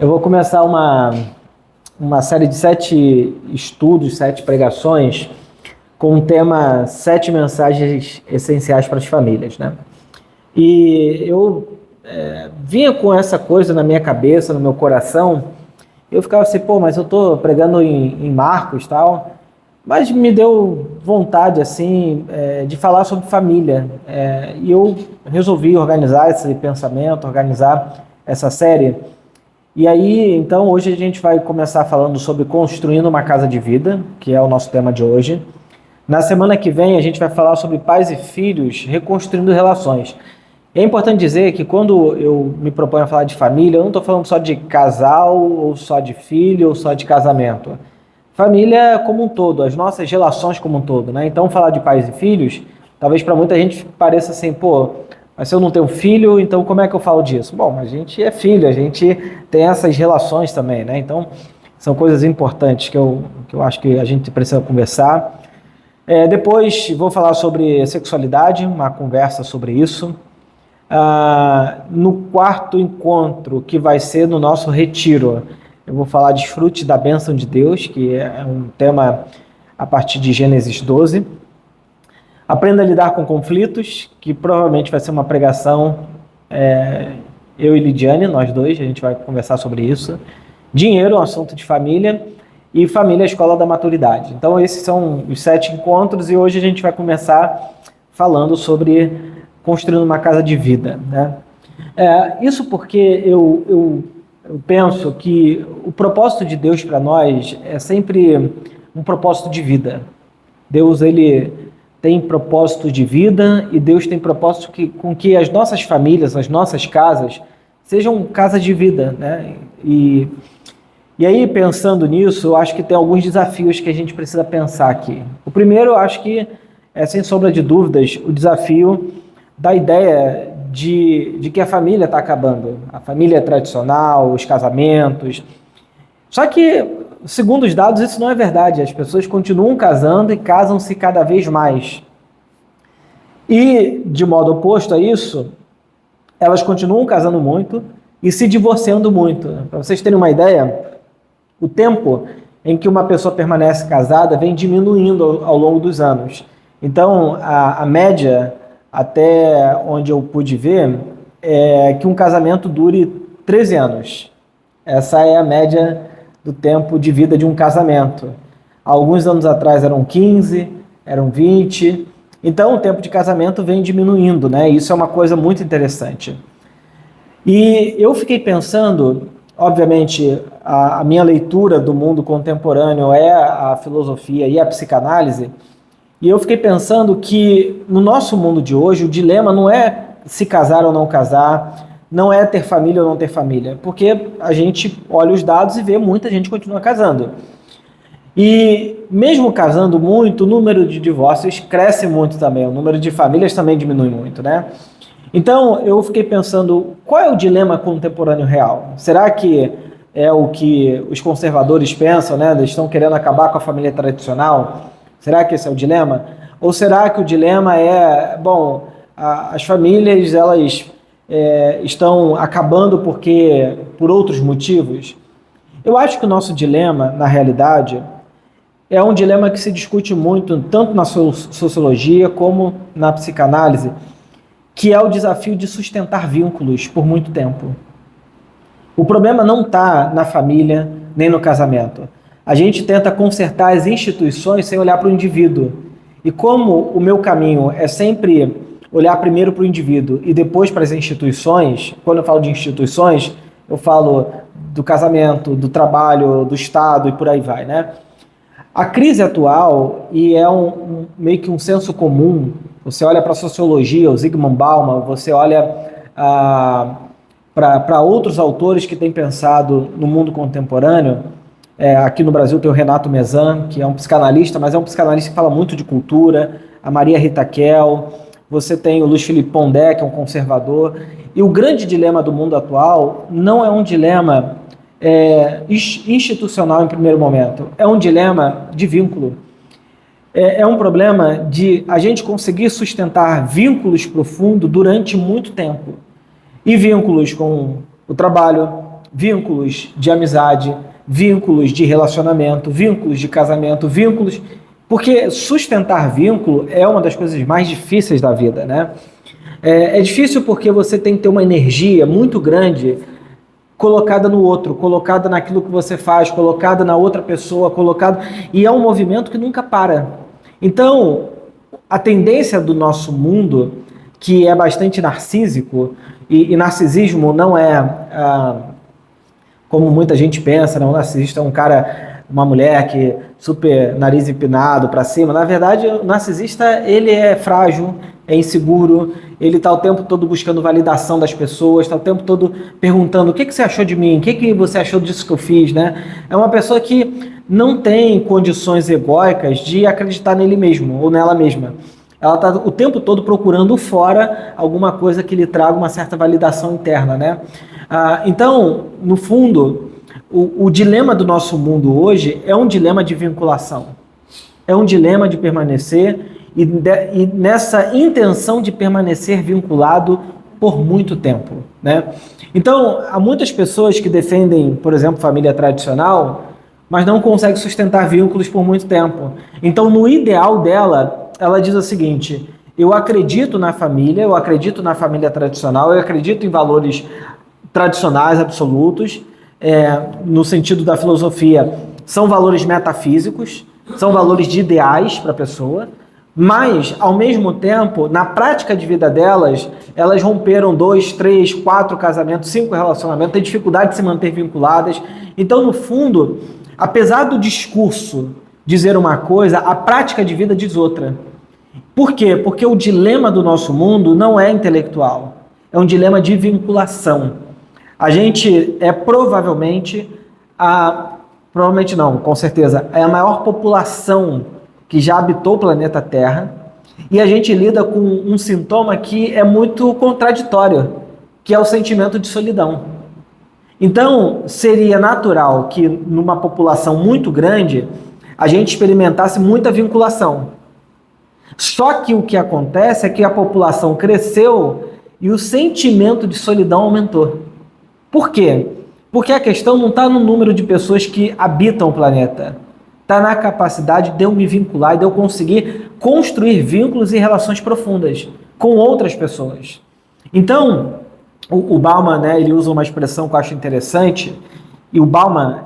Eu vou começar uma série de 7 estudos, 7 pregações, com o tema 7 mensagens essenciais para as famílias, né? E eu vinha com essa coisa na minha cabeça, no meu coração. Eu ficava assim, pô, mas eu tô pregando em Marcos e tal, mas me deu vontade, assim, de falar sobre família. E eu resolvi organizar esse pensamento, organizar essa série. E aí, então, hoje a gente vai começar falando sobre construindo uma casa de vida, que é o nosso tema de hoje. Na semana que vem a gente vai falar sobre pais e filhos reconstruindo relações. É importante dizer que quando eu me proponho a falar de família, eu não estou falando só de casal, ou só de filho, ou só de casamento. Família como um todo, as nossas relações como um todo, né? Então, falar de pais e filhos, talvez para muita gente pareça assim, pô, mas se eu não tenho filho, então como é que eu falo disso? Bom, a gente é filho, a gente tem essas relações também, né? Então, são coisas importantes que eu acho que a gente precisa conversar. Depois vou falar sobre sexualidade, uma conversa sobre isso. No quarto encontro, que vai ser no nosso retiro, eu vou falar desfrute da bênção de Deus, que é um tema a partir de Gênesis 12. Aprenda a lidar com conflitos, que provavelmente vai ser uma pregação, eu e Lidiane, nós dois, a gente vai conversar sobre isso. Dinheiro, um assunto de família, e família, a escola da maturidade. Então esses são os 7 encontros, e hoje a gente vai começar falando sobre construindo uma casa de vida, né? Isso porque eu penso que o propósito de Deus para nós é sempre um propósito de vida. Deus, ele tem propósito de vida, e Deus tem propósito com que as nossas famílias, as nossas casas, sejam casas de vida, né? E aí, pensando nisso, eu acho que tem alguns desafios que a gente precisa pensar aqui. O primeiro, eu acho que sem sombra de dúvidas, o desafio da ideia de que a família está acabando. A família tradicional, os casamentos. Só que, segundo os dados, isso não é verdade. As pessoas continuam casando e casam-se cada vez mais. E, de modo oposto a isso, elas continuam casando muito e se divorciando muito. Para vocês terem uma ideia, o tempo em que uma pessoa permanece casada vem diminuindo ao longo dos anos. Então, a média, até onde eu pude ver, é que um casamento dure 13 anos. Essa é a média do tempo de vida de um casamento. Alguns anos atrás eram 15, eram 20. Então, o tempo de casamento vem diminuindo, né? Isso é uma coisa muito interessante. E eu fiquei pensando, obviamente, a minha leitura do mundo contemporâneo é a filosofia e a psicanálise, e eu fiquei pensando que no nosso mundo de hoje o dilema não é se casar ou não casar, não é ter família ou não ter família, porque a gente olha os dados e vê muita gente continua casando. E mesmo casando muito, o número de divórcios cresce muito também, o número de famílias também diminui muito, né? Então eu fiquei pensando, qual é o dilema contemporâneo real? Será que é o que os conservadores pensam, né? Eles estão querendo acabar com a família tradicional? Será que esse é o dilema? Ou será que o dilema é, bom, as famílias, elas estão acabando por outros motivos? Eu acho que o nosso dilema, na realidade, é um dilema que se discute muito, tanto na sociologia como na psicanálise, que é o desafio de sustentar vínculos por muito tempo. O problema não está na família, nem no casamento. A gente tenta consertar as instituições sem olhar para o indivíduo. E como o meu caminho é sempre olhar primeiro para o indivíduo e depois para as instituições, quando eu falo de instituições, eu falo do casamento, do trabalho, do Estado e por aí vai, né? A crise atual, e é meio que um senso comum, você olha para a sociologia, o Zygmunt Bauman, você olha para outros autores que têm pensado no mundo contemporâneo. Aqui no Brasil tem o Renato Mezan, que é um psicanalista, mas é um psicanalista que fala muito de cultura, a Maria Rita Kell, você tem o Luiz Felipe Pondé, que é um conservador, e o grande dilema do mundo atual não é um dilema institucional em primeiro momento, é um dilema de vínculo. É um problema de a gente conseguir sustentar vínculos profundos durante muito tempo, e vínculos com o trabalho, vínculos de amizade, vínculos de relacionamento, vínculos de casamento, vínculos... Porque sustentar vínculo é uma das coisas mais difíceis da vida, né? É difícil porque você tem que ter uma energia muito grande colocada no outro, colocada naquilo que você faz, colocada na outra pessoa, colocada... E é um movimento que nunca para. Então, a tendência do nosso mundo, que é bastante narcísico, e narcisismo não é como muita gente pensa, não, o narcisista é um cara, uma mulher que super nariz empinado para cima. Na verdade, o narcisista, ele é frágil, é inseguro, ele está o tempo todo buscando validação das pessoas, está o tempo todo perguntando o que você achou de mim, o que você achou disso que eu fiz, né? É uma pessoa que não tem condições egóicas de acreditar nele mesmo ou nela mesma. Ela está o tempo todo procurando fora alguma coisa que lhe traga uma certa validação interna, né? Então, no fundo, o dilema do nosso mundo hoje é um dilema de vinculação. É um dilema de permanecer e nessa intenção de permanecer vinculado por muito tempo, né? Então, há muitas pessoas que defendem, por exemplo, família tradicional, mas não conseguem sustentar vínculos por muito tempo. Então, no ideal dela, ela diz o seguinte: eu acredito na família, eu acredito na família tradicional, eu acredito em valores tradicionais absolutos, no sentido da filosofia, são valores metafísicos, são valores de ideais para a pessoa, mas, ao mesmo tempo, na prática de vida delas, elas romperam 2, 3, 4 casamentos, 5 relacionamentos, têm dificuldade de se manter vinculadas. Então, no fundo, apesar do discurso dizer uma coisa, a prática de vida diz outra. Por quê? Porque o dilema do nosso mundo não é intelectual, é um dilema de vinculação. A gente é provavelmente com certeza, é a maior população que já habitou o planeta Terra, e a gente lida com um sintoma que é muito contraditório, que é o sentimento de solidão. Então, seria natural que numa população muito grande, a gente experimentasse muita vinculação. Só que o que acontece é que a população cresceu e o sentimento de solidão aumentou. Por quê? Porque a questão não está no número de pessoas que habitam o planeta. Está na capacidade de eu me vincular e de eu conseguir construir vínculos e relações profundas com outras pessoas. Então, o Bauman, né, ele usa uma expressão que eu acho interessante, e o Bauman,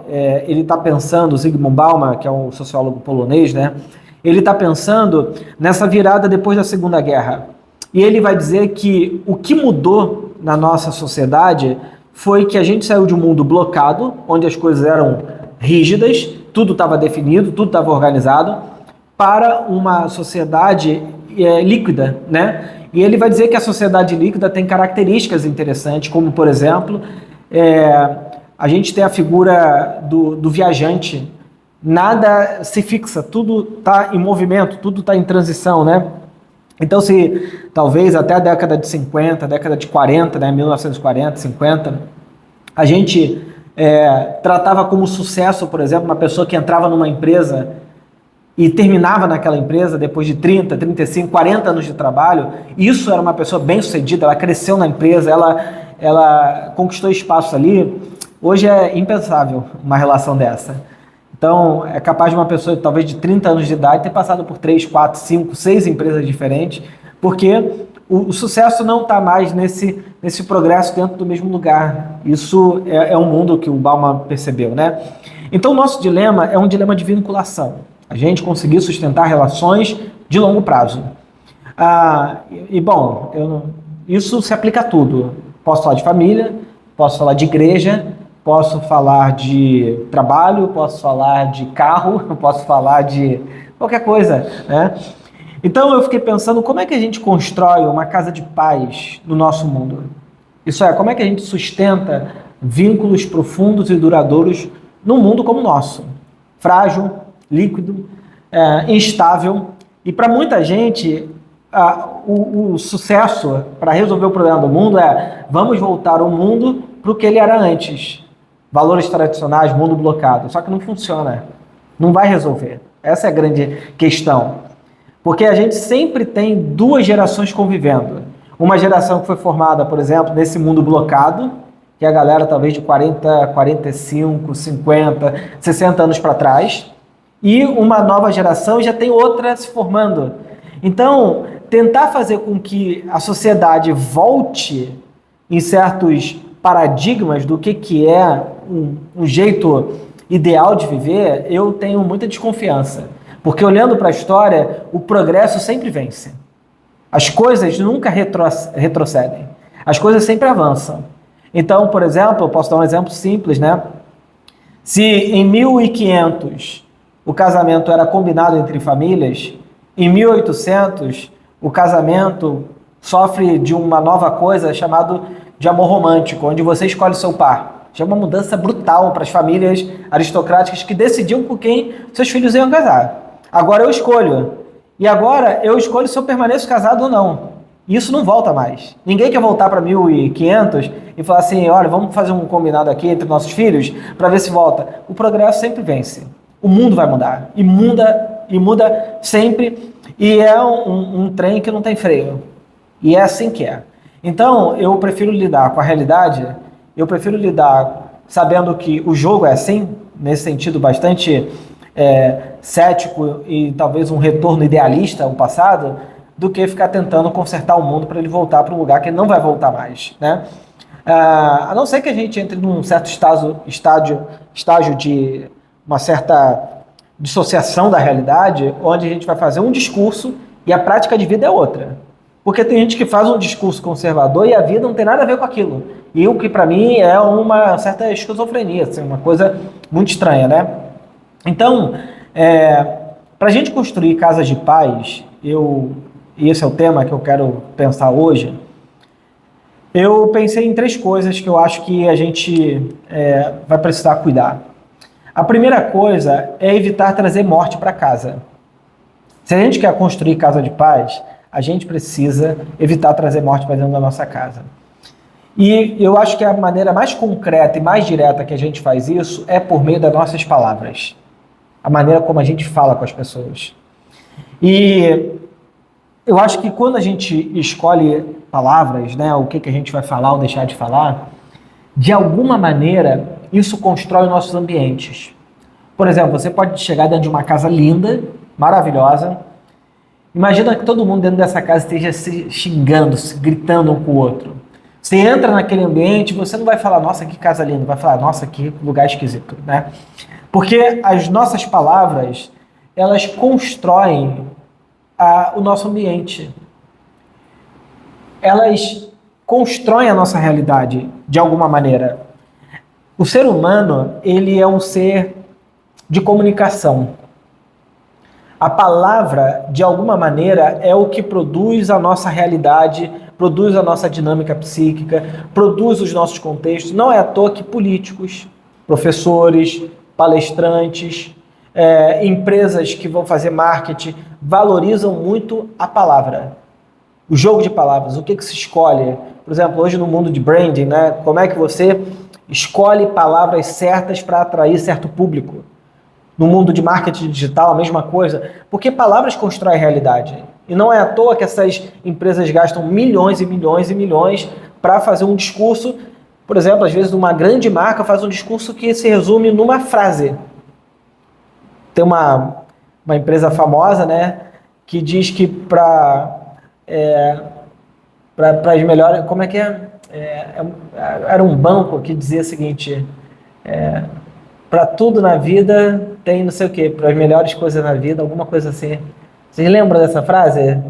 ele está pensando, o Zygmunt Bauman, que é um sociólogo polonês, né, ele está pensando nessa virada depois da Segunda Guerra. E ele vai dizer que o que mudou na nossa sociedade foi que a gente saiu de um mundo blocado, onde as coisas eram rígidas, tudo estava definido, tudo estava organizado, para uma sociedade líquida, né? E ele vai dizer que a sociedade líquida tem características interessantes, como, por exemplo, a gente tem a figura do viajante. Nada se fixa, tudo está em movimento, tudo está em transição, né? Então, se talvez até a década de 50, década de 40, né, 1940, 50, a gente tratava como sucesso, por exemplo, uma pessoa que entrava numa empresa e terminava naquela empresa depois de 30, 35, 40 anos de trabalho. Isso era uma pessoa bem-sucedida, ela cresceu na empresa, ela conquistou espaço ali. Hoje é impensável uma relação dessa. Então, é capaz de uma pessoa, talvez de 30 anos de idade, ter passado por 3, 4, 5, 6 empresas diferentes, porque o sucesso não está mais nesse progresso dentro do mesmo lugar. Isso é um mundo que o Bauman percebeu, né? Então, o nosso dilema é um dilema de vinculação. A gente conseguir sustentar relações de longo prazo. Isso se aplica a tudo. Posso falar de família, posso falar de igreja, posso falar de trabalho, posso falar de carro, posso falar de qualquer coisa, né? Então eu fiquei pensando, como é que a gente constrói uma casa de paz no nosso mundo? Isso é, como é que a gente sustenta vínculos profundos e duradouros num mundo como o nosso? Frágil, líquido, instável. E para muita gente, o sucesso para resolver o problema do mundo vamos voltar ao mundo para o que ele era antes. Valores tradicionais, mundo blocado. Só que não funciona. Não vai resolver. Essa é a grande questão. Porque a gente sempre tem duas gerações convivendo. Uma geração que foi formada, por exemplo, nesse mundo blocado, que é a galera talvez de 40, 45, 50, 60 anos para trás, e uma nova geração já tem outra se formando. Então, tentar fazer com que a sociedade volte em certos paradigmas do que é um jeito ideal de viver, eu tenho muita desconfiança. Porque olhando para a história, o progresso sempre vence. As coisas nunca retrocedem. As coisas sempre avançam. Então, por exemplo, eu posso dar um exemplo simples, né? Se em 1500 o casamento era combinado entre famílias, em 1800 o casamento sofre de uma nova coisa chamada de amor romântico, onde você escolhe seu par. Já é uma mudança brutal para as famílias aristocráticas que decidiam com quem seus filhos iam casar. Agora eu escolho. E agora eu escolho se eu permaneço casado ou não. Isso não volta mais. Ninguém quer voltar para 1500 e falar assim, olha, vamos fazer um combinado aqui entre nossos filhos para ver se volta. O progresso sempre vence. O mundo vai mudar. E muda sempre. E é um trem que não tem freio. E é assim que é. Então, eu prefiro lidar com a realidade, eu prefiro lidar sabendo que o jogo é assim, nesse sentido bastante cético e talvez um retorno idealista ao passado, do que ficar tentando consertar o mundo para ele voltar para um lugar que ele não vai voltar mais, né? A não ser que a gente entre num certo estágio de uma certa dissociação da realidade, onde a gente vai fazer um discurso e a prática de vida é outra. Porque tem gente que faz um discurso conservador e a vida não tem nada a ver com aquilo. E o que para mim é uma certa esquizofrenia, assim, uma coisa muito estranha, né? Então, para a gente construir casas de paz, e esse é o tema que eu quero pensar hoje, eu pensei em 3 coisas que eu acho que a gente vai precisar cuidar. A primeira coisa é evitar trazer morte para casa. Se a gente quer construir casa de paz, a gente precisa evitar trazer morte para dentro da nossa casa. E eu acho que a maneira mais concreta e mais direta que a gente faz isso é por meio das nossas palavras. A maneira como a gente fala com as pessoas. E eu acho que quando a gente escolhe palavras, né, o que a gente vai falar ou deixar de falar, de alguma maneira isso constrói os nossos ambientes. Por exemplo, você pode chegar dentro de uma casa linda, maravilhosa. Imagina que todo mundo dentro dessa casa esteja se xingando, se gritando um com o outro. Você entra naquele ambiente, você não vai falar, nossa, que casa linda, vai falar, nossa, que lugar esquisito, né? Porque as nossas palavras, elas constroem o nosso ambiente. Elas constroem a nossa realidade, de alguma maneira. O ser humano, ele é um ser de comunicação. A palavra, de alguma maneira, é o que produz a nossa realidade, produz a nossa dinâmica psíquica, produz os nossos contextos. Não é à toa que políticos, professores, palestrantes, empresas que vão fazer marketing, valorizam muito a palavra. O jogo de palavras, o que se escolhe. Por exemplo, hoje no mundo de branding, né, como é que você escolhe palavras certas para atrair certo público? No mundo de marketing digital, a mesma coisa. Porque palavras constroem realidade. E não é à toa que essas empresas gastam milhões e milhões e milhões para fazer um discurso. Por exemplo, às vezes uma grande marca faz um discurso que se resume numa frase. Tem uma empresa famosa, né, que diz que para as melhores... Como é que é? Era um banco que dizia o seguinte... para tudo na vida tem não sei o quê, para as melhores coisas na vida, alguma coisa assim. Vocês lembram dessa frase?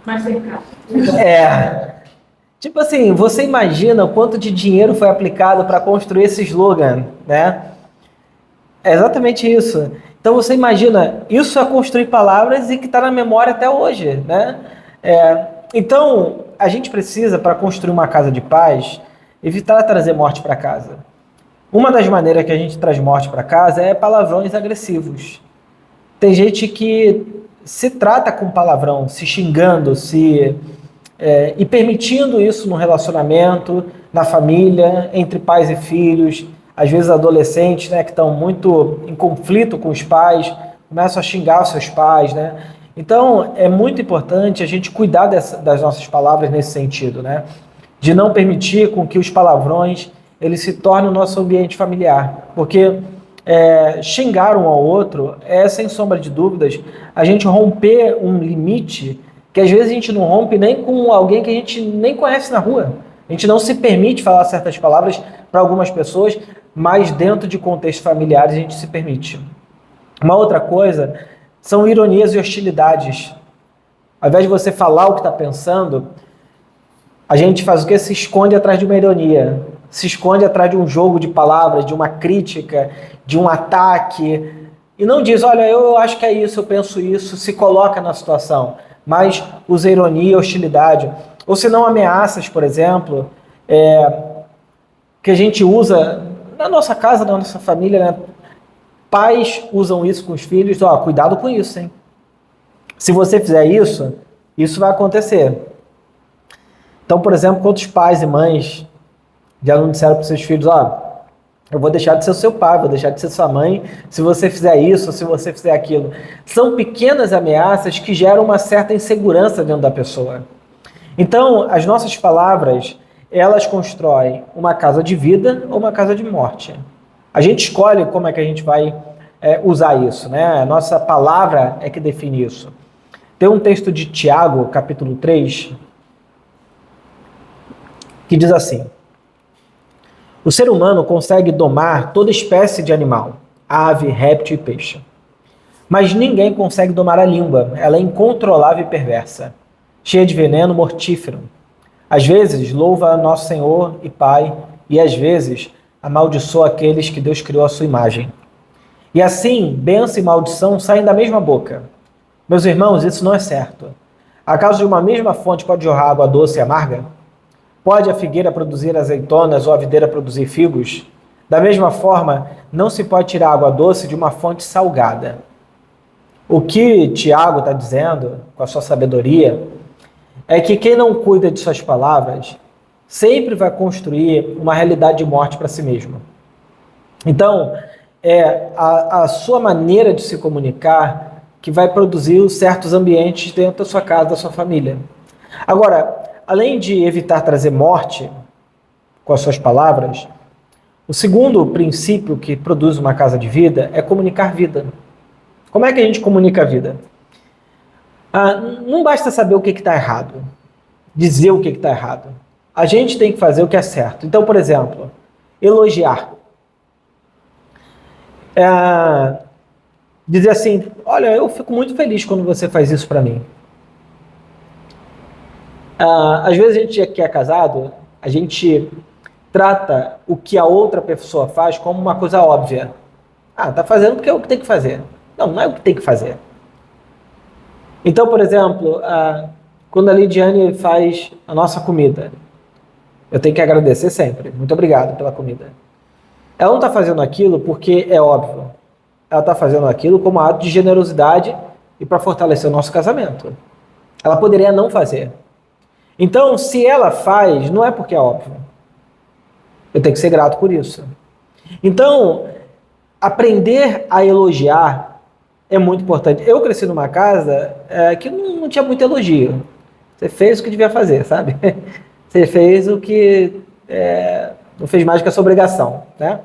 Mas tem cá. Tipo assim, você imagina o quanto de dinheiro foi aplicado para construir esse slogan, né? É exatamente isso. Então você imagina, isso é construir palavras e que está na memória até hoje, né? Então, a gente precisa, para construir uma casa de paz, evitar trazer morte para casa. Uma das maneiras que a gente traz morte para casa é palavrões agressivos. Tem gente que se trata com palavrão, se xingando, e permitindo isso no relacionamento, na família, entre pais e filhos. Às vezes adolescentes, né, que estão muito em conflito com os pais, começam a xingar os seus pais, né? Então, é muito importante a gente cuidar das nossas palavras nesse sentido, né? de não permitir com que os palavrões eles se tornem o nosso ambiente familiar, porque xingar um ao outro é, sem sombra de dúvidas, a gente romper um limite que às vezes a gente não rompe nem com alguém que a gente nem conhece na rua. A gente não se permite falar certas palavras para algumas pessoas, mas dentro de contextos familiares a gente se permite. Uma outra coisa são ironias e hostilidades. Ao invés de você falar o que está pensando, a gente faz o quê? Se esconde atrás de uma ironia, se esconde atrás de um jogo de palavras, de uma crítica, de um ataque, e não diz, olha, eu acho que é isso, eu penso isso, se coloca na situação, mas usa ironia, hostilidade, ou se não ameaças, por exemplo, que a gente usa na nossa casa, na nossa família, né? Pais usam isso com os filhos, ó, cuidado com isso, hein? Se você fizer isso, isso vai acontecer. Então, por exemplo, quantos pais e mães já não disseram para os seus filhos, ó, eu vou deixar de ser o seu pai, vou deixar de ser sua mãe, se você fizer isso, se você fizer aquilo. São pequenas ameaças que geram uma certa insegurança dentro da pessoa. Então, as nossas palavras, elas constroem uma casa de vida ou uma casa de morte. A gente escolhe como é que a gente vai usar isso, né? A nossa palavra é que define isso. Tem um texto de Tiago, capítulo 3, que diz assim: o ser humano consegue domar toda espécie de animal, ave, réptil e peixe. Mas ninguém consegue domar a língua, ela é incontrolável e perversa, cheia de veneno mortífero. Às vezes louva nosso Senhor e Pai, e às vezes amaldiçoa aqueles que Deus criou à sua imagem. E assim, bênção e maldição saem da mesma boca. Meus irmãos, isso não é certo. Acaso de uma mesma fonte pode jorrar água doce e amarga? Pode a figueira produzir azeitonas ou a videira produzir figos? Da mesma forma, não se pode tirar água doce de uma fonte salgada. O que Tiago está dizendo, com a sua sabedoria, é que quem não cuida de suas palavras sempre vai construir uma realidade de morte para si mesmo. Então, é a sua maneira de se comunicar que vai produzir certos ambientes dentro da sua casa, da sua família. Agora, além de evitar trazer morte com as suas palavras, o segundo princípio que produz uma casa de vida é comunicar vida. Como é que a gente comunica a vida? Não basta saber o que está errado, dizer o que está errado. A gente tem que fazer o que é certo. Então, por exemplo, elogiar. Dizer assim, olha, eu fico muito feliz quando você faz isso para mim. Às vezes a gente que é casado, a gente trata o que a outra pessoa faz como uma coisa óbvia. Tá fazendo porque é o que tem que fazer. Não é o que tem que fazer. Então, por exemplo, quando a Lidiane faz a nossa comida, eu tenho que agradecer sempre. Muito obrigado pela comida. Ela não está fazendo aquilo porque é óbvio. Ela está fazendo aquilo como ato de generosidade e para fortalecer o nosso casamento. Ela poderia não fazer. Então, se ela faz, não é porque é óbvio. Eu tenho que ser grato por isso. Então, aprender a elogiar é muito importante. Eu cresci numa casa que não tinha muito elogio. Você fez o que devia fazer, sabe? Você fez o que não fez mais que a sua obrigação, né?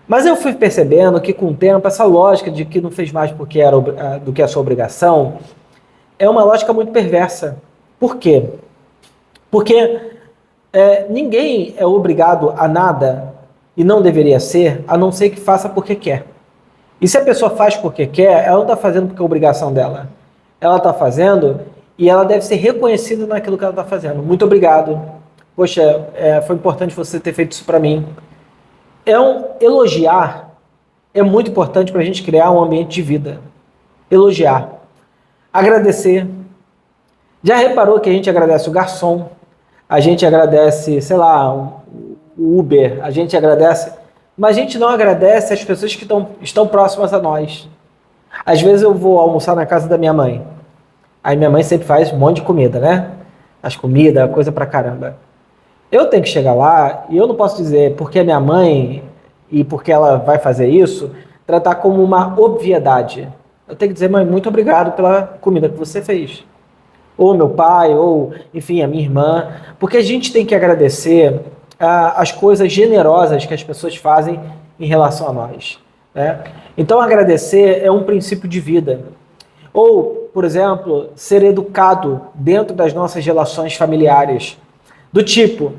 Mas eu fui percebendo que com o tempo, essa lógica de que não fez mais porque era do que a sua obrigação é uma lógica muito perversa. Por quê? Porque ninguém é obrigado a nada e não deveria ser, a não ser que faça porque quer. E se a pessoa faz porque quer, ela não está fazendo porque é obrigação dela. Ela está fazendo e ela deve ser reconhecida naquilo que ela está fazendo. Muito obrigado. Poxa, foi importante você ter feito isso para mim. Elogiar é muito importante para a gente criar um ambiente de vida. Elogiar. Agradecer. Já reparou que a gente agradece o garçom, a gente agradece, sei lá, o Uber, a gente agradece, mas a gente não agradece as pessoas que estão próximas a nós. Às vezes eu vou almoçar na casa da minha mãe, aí minha mãe sempre faz um monte de comida, né? As comidas, coisa pra caramba. Eu tenho que chegar lá e eu não posso dizer porque é minha mãe e porque ela vai fazer isso, tratar como uma obviedade. Eu tenho que dizer, mãe, muito obrigado pela comida que você fez. ou meu pai, ou, enfim, a minha irmã, porque a gente tem que agradecer as coisas generosas que as pessoas fazem em relação a nós, né? Então, agradecer é um princípio de vida. Ou, por exemplo, ser educado dentro das nossas relações familiares. Do tipo,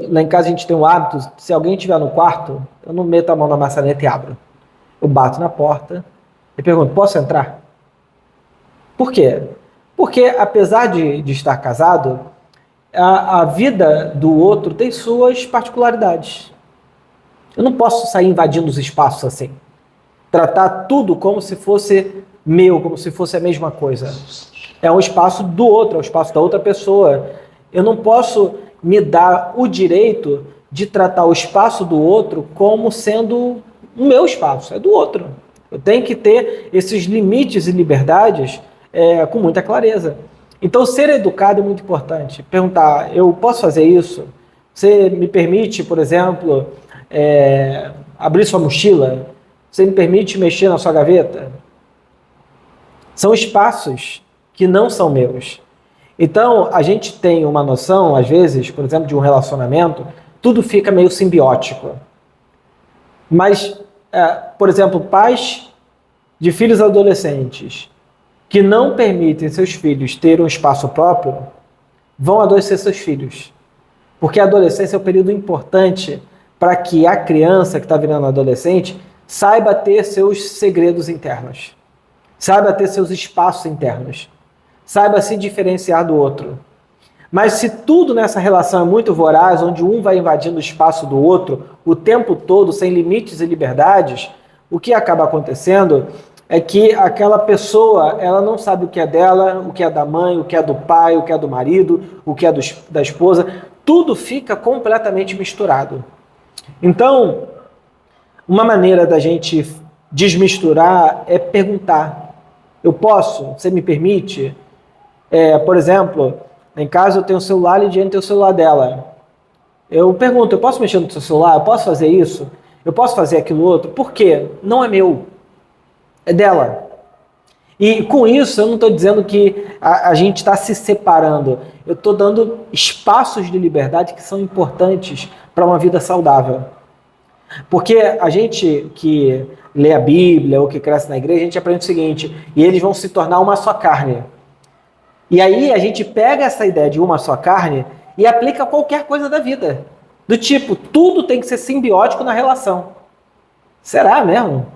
lá em casa a gente tem um hábito, se alguém estiver no quarto, eu não meto a mão na maçaneta e abro. Eu bato na porta e pergunto, posso entrar? Por quê? Porque, apesar de estar casado, a vida do outro tem suas particularidades. Eu não posso sair invadindo os espaços assim. Tratar tudo como se fosse meu, como se fosse a mesma coisa. É um espaço do outro, é um espaço da outra pessoa. Eu não posso me dar o direito de tratar o espaço do outro como sendo o meu espaço, é do outro. Eu tenho que ter esses limites e liberdades com muita clareza. Então, ser educado é muito importante. Perguntar, eu posso fazer isso? Você me permite, por exemplo, abrir sua mochila? Você me permite mexer na sua gaveta? São espaços que não são meus. Então, a gente tem uma noção, às vezes, por exemplo, de um relacionamento, tudo fica meio simbiótico. Mas, por exemplo, pais de filhos adolescentes que não permitem seus filhos ter um espaço próprio, vão adoecer seus filhos. Porque a adolescência é um período importante para que a criança que está virando adolescente saiba ter seus segredos internos, saiba ter seus espaços internos, saiba se diferenciar do outro. Mas se tudo nessa relação é muito voraz, onde um vai invadindo o espaço do outro o tempo todo, sem limites e liberdades, o que acaba acontecendo é que aquela pessoa, ela não sabe o que é dela, o que é da mãe, o que é do pai, o que é do marido, o que é da esposa, tudo fica completamente misturado. Então, uma maneira da gente desmisturar é perguntar, eu posso? Você me permite? Por exemplo, em casa eu tenho o celular e diante tem o celular dela. Eu pergunto, eu posso mexer no seu celular? Eu posso fazer isso? Eu posso fazer aquilo outro? Por quê? Não é meu. É dela. E com isso eu não estou dizendo que a gente está se separando. Eu estou dando espaços de liberdade que são importantes para uma vida saudável. Porque a gente que lê a Bíblia ou que cresce na igreja, a gente aprende o seguinte, e eles vão se tornar uma só carne. E aí a gente pega essa ideia de uma só carne e aplica a qualquer coisa da vida. Do tipo, tudo tem que ser simbiótico na relação. Será mesmo?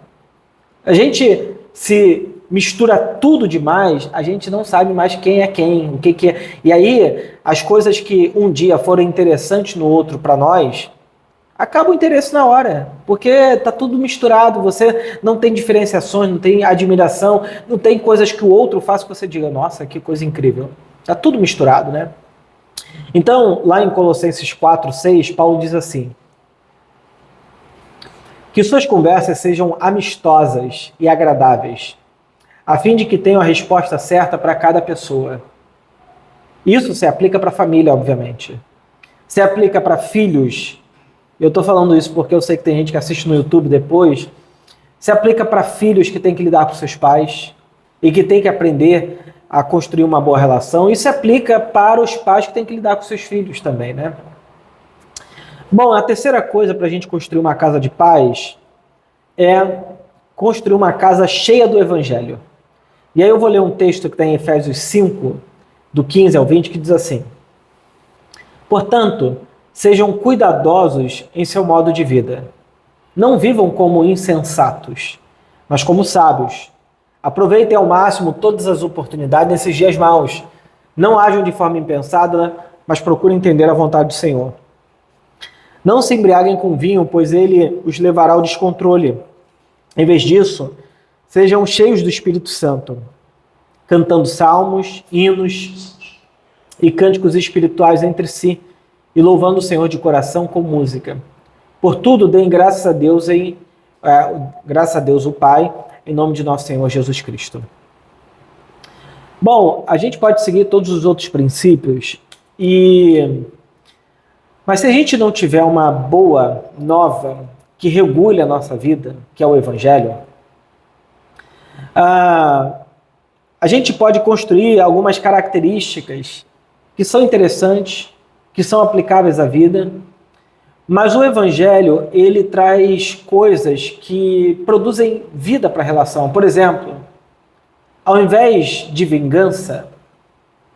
A gente se mistura tudo demais, a gente não sabe mais quem é quem, o que é. E aí, as coisas que um dia foram interessantes no outro para nós, acaba o interesse na hora, porque tá tudo misturado, você não tem diferenciações, não tem admiração, não tem coisas que o outro faz que você diga, nossa, que coisa incrível. Tá tudo misturado, né? Então, lá em Colossenses 4:6, Paulo diz assim, que suas conversas sejam amistosas e agradáveis, a fim de que tenham a resposta certa para cada pessoa. Isso se aplica para a família, obviamente. Se aplica para filhos. Eu estou falando isso porque eu sei que tem gente que assiste no YouTube depois. Se aplica para filhos que têm que lidar com seus pais e que têm que aprender a construir uma boa relação. E se aplica para os pais que têm que lidar com seus filhos também, né? Bom, a terceira coisa para a gente construir uma casa de paz é construir uma casa cheia do Evangelho. E aí eu vou ler um texto que está em Efésios 5, do 15 ao 20, que diz assim, portanto, sejam cuidadosos em seu modo de vida. Não vivam como insensatos, mas como sábios. Aproveitem ao máximo todas as oportunidades nesses dias maus. Não ajam de forma impensada, mas procurem entender a vontade do Senhor. Não se embriaguem com vinho, pois ele os levará ao descontrole. Em vez disso, sejam cheios do Espírito Santo, cantando salmos, hinos e cânticos espirituais entre si, e louvando o Senhor de coração com música. Por tudo, deem graças a Deus o Pai, em nome de nosso Senhor Jesus Cristo. Bom, a gente pode seguir todos os outros princípios, mas se a gente não tiver uma boa nova que regule a nossa vida, que é o Evangelho, a gente pode construir algumas características que são interessantes, que são aplicáveis à vida, mas o Evangelho, ele traz coisas que produzem vida para a relação. Por exemplo, ao invés de vingança,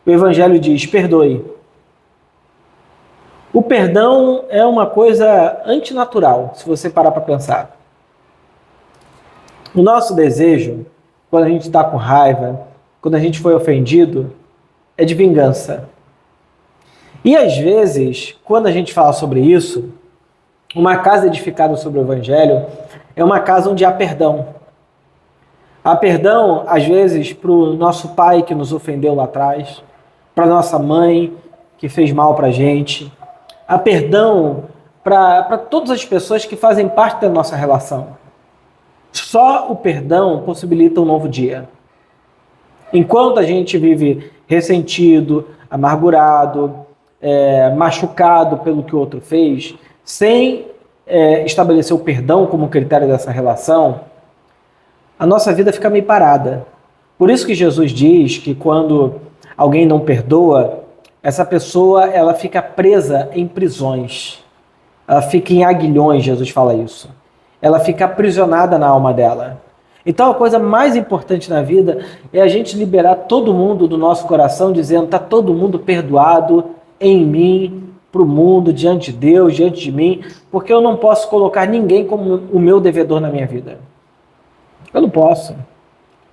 o Evangelho diz: perdoe. O perdão é uma coisa antinatural, se você parar para pensar. O nosso desejo, quando a gente está com raiva, quando a gente foi ofendido, é de vingança. E às vezes, quando a gente fala sobre isso, uma casa edificada sobre o Evangelho é uma casa onde há perdão. Há perdão, às vezes, para o nosso pai que nos ofendeu lá atrás, para nossa mãe que fez mal para a gente. Há perdão para todas as pessoas que fazem parte da nossa relação. Só o perdão possibilita um novo dia. Enquanto a gente vive ressentido, amargurado, machucado pelo que o outro fez, sem estabelecer o perdão como critério dessa relação, a nossa vida fica meio parada. Por isso que Jesus diz que quando alguém não perdoa, essa pessoa ela fica presa em prisões. Ela fica em aguilhões, Jesus fala isso. Ela fica aprisionada na alma dela. Então a coisa mais importante na vida é a gente liberar todo mundo do nosso coração, dizendo: está todo mundo perdoado em mim, para o mundo, diante de Deus, diante de mim, porque eu não posso colocar ninguém como o meu devedor na minha vida. Eu não posso.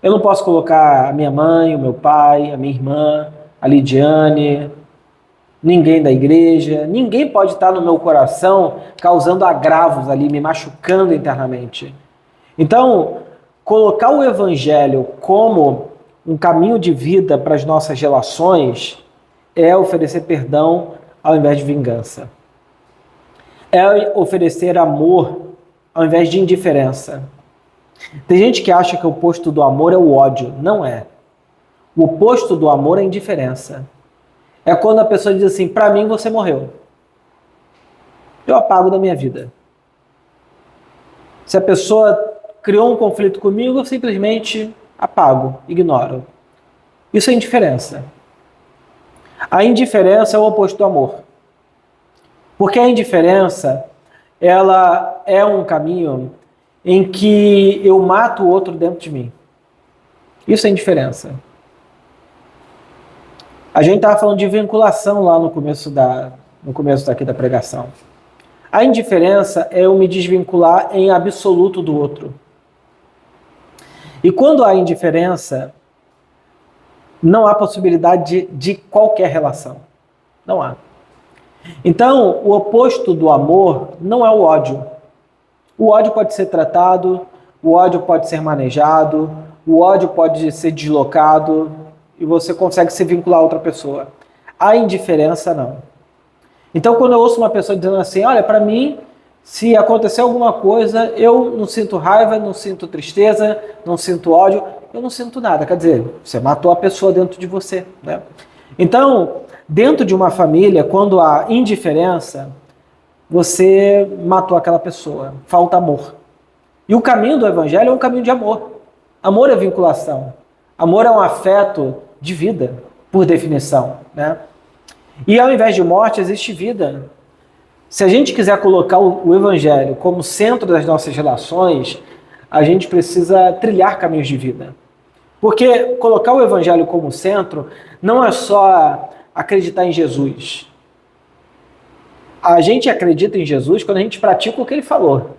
Eu não posso colocar a minha mãe, o meu pai, a minha irmã, a Lidiane, ninguém da igreja. Ninguém pode estar no meu coração causando agravos ali, me machucando internamente. Então, colocar o Evangelho como um caminho de vida para as nossas relações é oferecer perdão ao invés de vingança. É oferecer amor ao invés de indiferença. Tem gente que acha que o oposto do amor é o ódio. Não é. O oposto do amor é a indiferença. É quando a pessoa diz assim: para mim você morreu. Eu apago da minha vida. Se a pessoa criou um conflito comigo, eu simplesmente apago, ignoro. Isso é indiferença. A indiferença é o oposto do amor. Porque a indiferença, ela é um caminho em que eu mato o outro dentro de mim. Isso é indiferença. A gente estava falando de vinculação lá no começo daqui da pregação. A indiferença é eu me desvincular em absoluto do outro. E quando há indiferença, não há possibilidade de qualquer relação. Não há. Então, o oposto do amor não é o ódio. O ódio pode ser tratado, o ódio pode ser manejado, o ódio pode ser deslocado e você consegue se vincular a outra pessoa. A indiferença, não. Então, quando eu ouço uma pessoa dizendo assim: olha, para mim, se acontecer alguma coisa, eu não sinto raiva, não sinto tristeza, não sinto ódio, eu não sinto nada. Quer dizer, você matou a pessoa dentro de você, né? Então, dentro de uma família, quando há indiferença, você matou aquela pessoa, falta amor. E o caminho do Evangelho é um caminho de amor. Amor é vinculação. Amor é um afeto de vida, por definição, né? E ao invés de morte, existe vida. Se a gente quiser colocar o Evangelho como centro das nossas relações, a gente precisa trilhar caminhos de vida. Porque colocar o Evangelho como centro não é só acreditar em Jesus. A gente acredita em Jesus quando a gente pratica o que ele falou.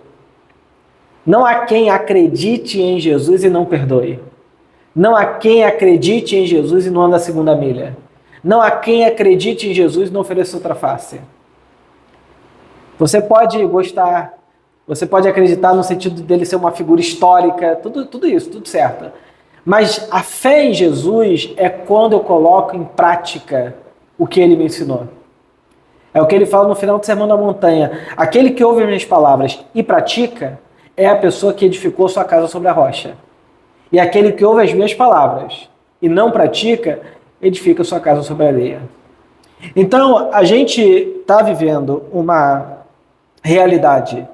Não há quem acredite em Jesus e não perdoe. Não há quem acredite em Jesus e não anda a segunda milha. Não há quem acredite em Jesus e não ofereça outra face. Você pode gostar, você pode acreditar no sentido dele ser uma figura histórica, tudo isso, tudo certo. Mas a fé em Jesus é quando eu coloco em prática o que ele me ensinou. É o que ele fala no final do Sermão da Montanha. Aquele que ouve as minhas palavras e pratica é a pessoa que edificou sua casa sobre a rocha. E aquele que ouve as minhas palavras e não pratica, edifica sua casa sobre a areia. Então, a gente está vivendo uma realidade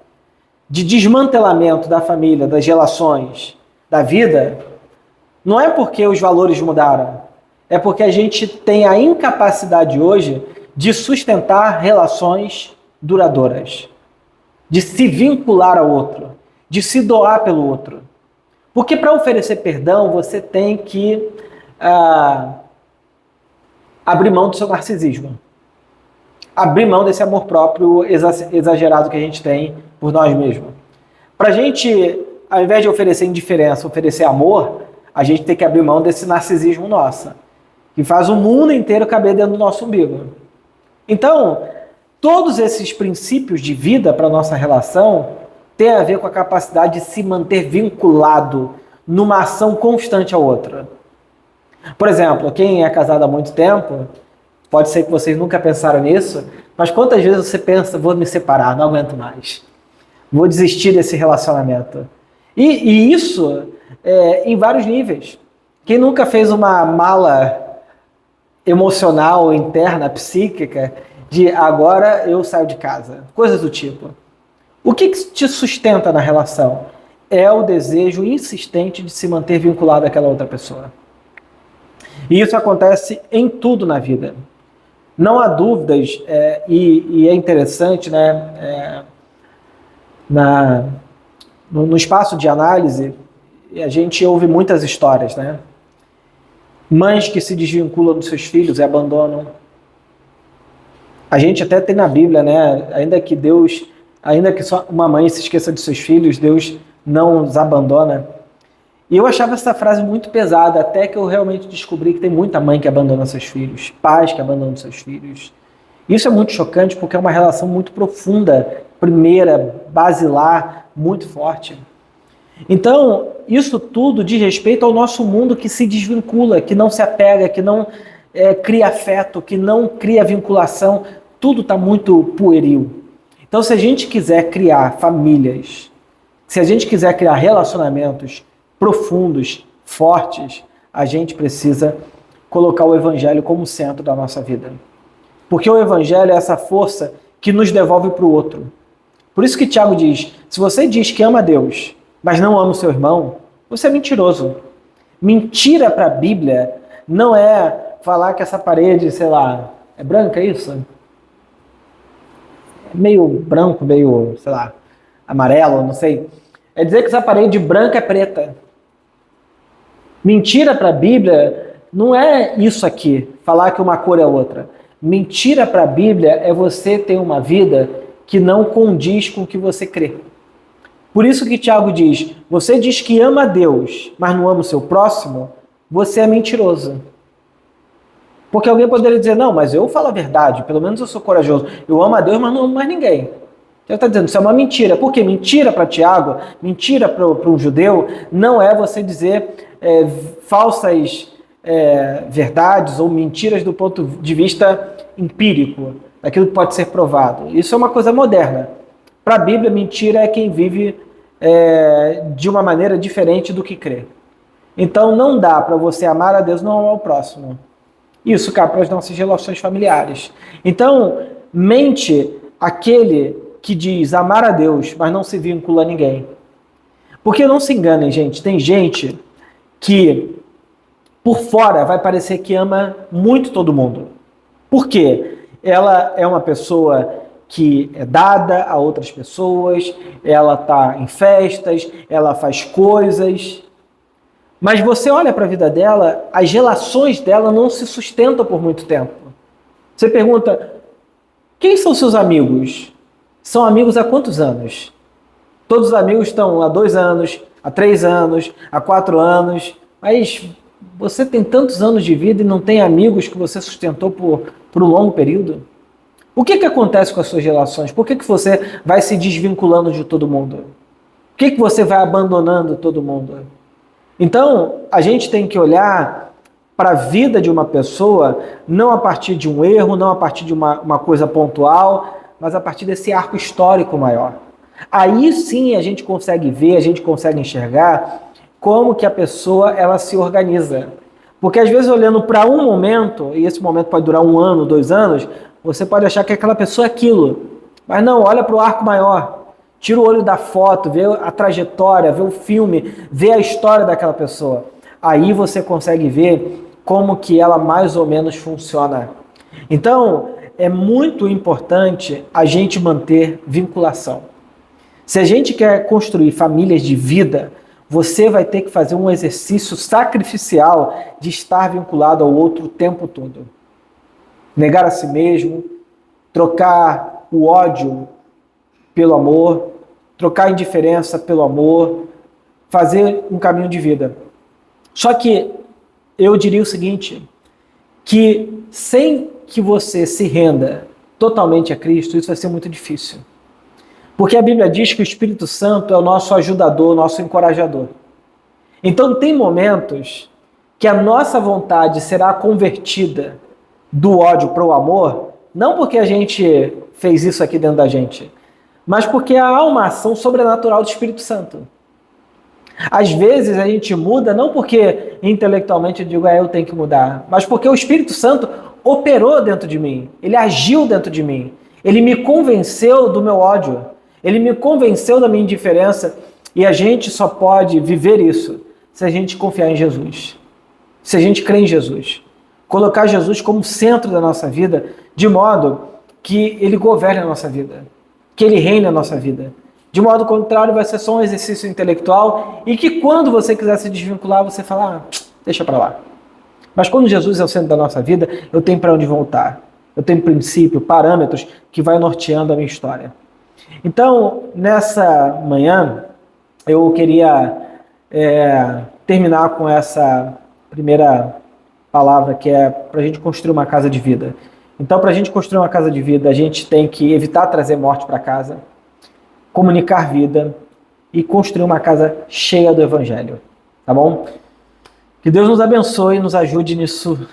de desmantelamento da família, das relações, da vida, Não é porque os valores mudaram, é porque a gente tem a incapacidade hoje de sustentar relações duradouras, de se vincular ao outro, de se doar pelo outro. Porque para oferecer perdão, você tem que abrir mão do seu narcisismo. Abrir mão desse amor próprio exagerado que a gente tem por nós mesmos. Para a gente, ao invés de oferecer indiferença, oferecer amor, a gente tem que abrir mão desse narcisismo nosso, que faz o mundo inteiro caber dentro do nosso umbigo. Então, todos esses princípios de vida para a nossa relação têm a ver com a capacidade de se manter vinculado numa ação constante à outra. Por exemplo, quem é casado há muito tempo, pode ser que vocês nunca pensaram nisso, mas quantas vezes você pensa, vou me separar, não aguento mais, vou desistir desse relacionamento. E isso em vários níveis. Quem nunca fez uma mala emocional, interna, psíquica, de agora eu saio de casa, coisas do tipo. O que te sustenta na relação? É o desejo insistente de se manter vinculado àquela outra pessoa. E isso acontece em tudo na vida. Não há dúvidas, e é interessante, né? No espaço de análise, a gente ouve muitas histórias, né? Mães que se desvinculam dos seus filhos e abandonam. A gente até tem na Bíblia, né? Ainda que só uma mãe se esqueça de seus filhos, Deus não os abandona. E eu achava essa frase muito pesada, até que eu realmente descobri que tem muita mãe que abandona seus filhos, pais que abandonam seus filhos. Isso é muito chocante porque é uma relação muito profunda, primeira, basilar, muito forte. Então, isso tudo diz respeito ao nosso mundo que se desvincula, que não se apega, que não cria afeto, que não cria vinculação. Tudo está muito pueril. Então, se a gente quiser criar famílias, se a gente quiser criar relacionamentos profundos, fortes, a gente precisa colocar o Evangelho como centro da nossa vida. Porque o Evangelho é essa força que nos devolve para o outro. Por isso que Tiago diz, se você diz que ama a Deus, mas não ama o seu irmão, você é mentiroso. Mentira para a Bíblia não é falar que essa parede, sei lá, é branca, é isso? É meio branco, meio, sei lá, amarelo, não sei. É dizer que essa parede branca é preta. Mentira para a Bíblia não é isso aqui, falar que uma cor é outra. Mentira para a Bíblia é você ter uma vida que não condiz com o que você crê. Por isso que Tiago diz, você diz que ama a Deus, mas não ama o seu próximo, você é mentiroso. Porque alguém poderia dizer, não, mas eu falo a verdade, pelo menos eu sou corajoso. Eu amo a Deus, mas não amo mais ninguém. Ele está dizendo, isso é uma mentira. Por quê? Mentira para Tiago, mentira para um judeu, não é você dizer falsas verdades ou mentiras do ponto de vista empírico, daquilo que pode ser provado. Isso é uma coisa moderna. Para a Bíblia, mentira é quem vive de uma maneira diferente do que crê. Então não dá para você amar a Deus e não amar o próximo. Isso cabe para as nossas relações familiares. Então, mente aquele que diz amar a Deus, mas não se vincula a ninguém. Porque não se enganem, gente, tem gente que por fora vai parecer que ama muito todo mundo. Por quê? Ela é uma pessoa que é dada a outras pessoas, ela está em festas, ela faz coisas, mas você olha para a vida dela, as relações dela não se sustentam por muito tempo. Você pergunta, quem são seus amigos? São amigos há quantos anos? Todos os amigos estão há 2 anos, há 3 anos, há 4 anos, mas você tem tantos anos de vida e não tem amigos que você sustentou por um longo período? O que acontece com as suas relações? Por que você vai se desvinculando de todo mundo? Por que você vai abandonando todo mundo? Então, a gente tem que olhar para a vida de uma pessoa não a partir de um erro, não a partir de uma coisa pontual, mas a partir desse arco histórico maior. Aí sim a gente consegue ver, a gente consegue enxergar como que a pessoa ela se organiza. Porque às vezes olhando para um momento, e esse momento pode durar 1 ano, 2 anos, você pode achar que aquela pessoa é aquilo. Mas não, olha para o arco maior. Tira o olho da foto, vê a trajetória, vê o filme, vê a história daquela pessoa. aí você consegue ver como que ela mais ou menos funciona. Então, é muito importante a gente manter vinculação. Se a gente quer construir famílias de vida, você vai ter que fazer um exercício sacrificial de estar vinculado ao outro o tempo todo. Negar a si mesmo, trocar o ódio pelo amor, trocar a indiferença pelo amor, fazer um caminho de vida. Só que eu diria o seguinte, que sem que você se renda totalmente a Cristo, isso vai ser muito difícil. Porque a Bíblia diz que o Espírito Santo é o nosso ajudador, o nosso encorajador. Então tem momentos que a nossa vontade será convertida do ódio para o amor, não porque a gente fez isso aqui dentro da gente, mas porque há uma ação sobrenatural do Espírito Santo. Às vezes a gente muda não porque intelectualmente eu digo, eu tenho que mudar, mas porque o Espírito Santo operou dentro de mim, ele agiu dentro de mim, ele me convenceu do meu ódio, ele me convenceu da minha indiferença, e a gente só pode viver isso se a gente confiar em Jesus, se a gente crer em Jesus, colocar Jesus como centro da nossa vida, de modo que ele governe a nossa vida, que ele reine a nossa vida. De modo contrário, vai ser só um exercício intelectual e que quando você quiser se desvincular, você fala, deixa para lá. Mas quando Jesus é o centro da nossa vida, eu tenho para onde voltar. Eu tenho princípio, parâmetros que vai norteando a minha história. Então, nessa manhã, eu queria terminar com essa primeira palavra, que é para a gente construir uma casa de vida. Então, para a gente construir uma casa de vida, a gente tem que evitar trazer morte para casa, comunicar vida e construir uma casa cheia do Evangelho. Tá bom? Que Deus nos abençoe e nos ajude nisso